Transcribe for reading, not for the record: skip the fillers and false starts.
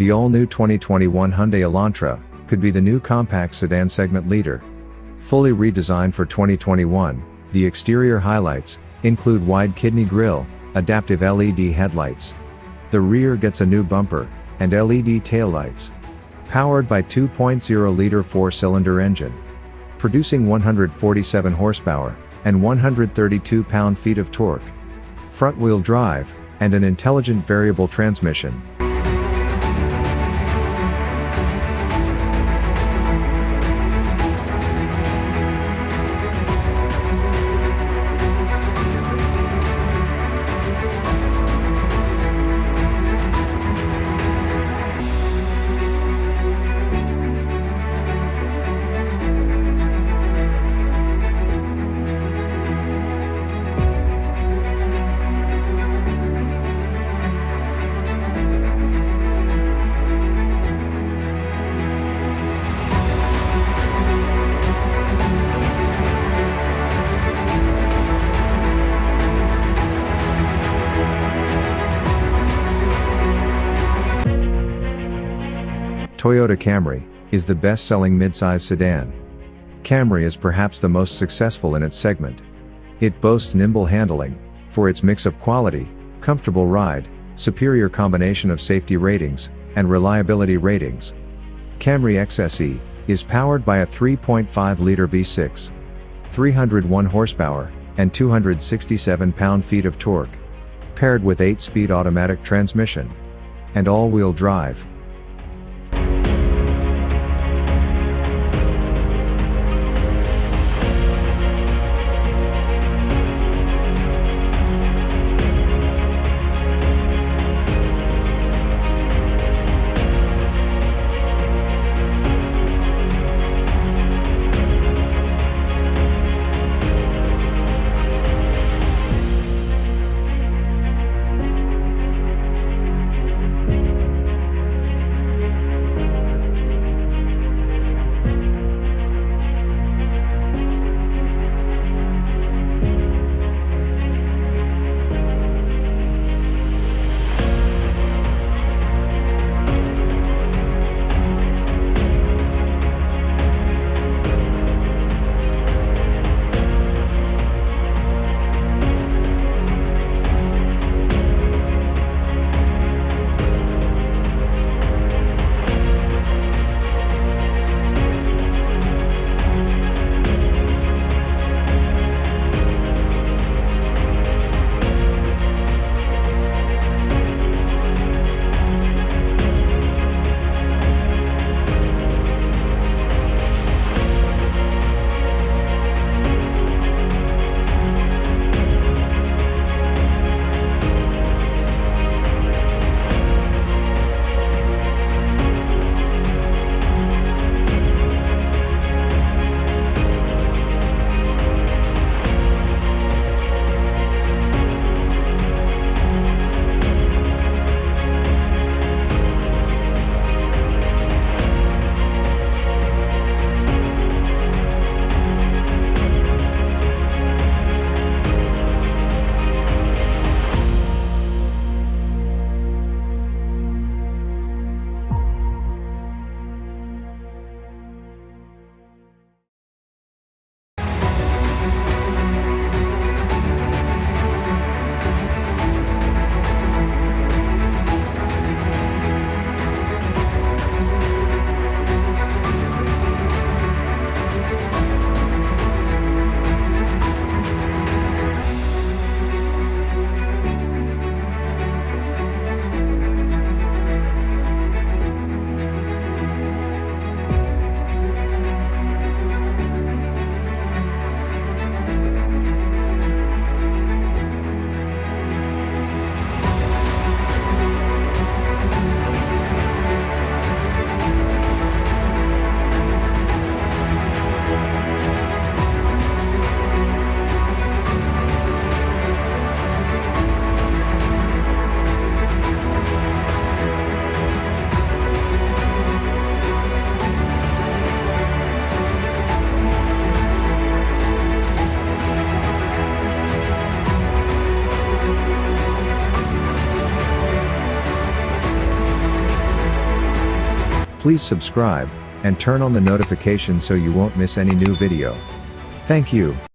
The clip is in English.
The all-new 2021 Hyundai Elantra could be the new compact sedan segment leader. Fully redesigned for 2021, the exterior highlights include wide kidney grille, adaptive LED headlights. The rear gets a new bumper and LED taillights. Powered by 2.0-liter four-cylinder engine, producing 147 horsepower and 132 pound-feet of torque. Front-wheel drive and an intelligent variable transmission. Toyota Camry is the best-selling midsize sedan. Camry is perhaps the most successful in its segment. It boasts nimble handling for its mix of quality, comfortable ride, superior combination of safety ratings, and reliability ratings. Camry XSE is powered by a 3.5-liter V6, 301 horsepower, and 267 pound-feet of torque, paired with 8-speed automatic transmission and all-wheel drive. Please subscribe, and turn on the notification so you won't miss any new video. Thank you.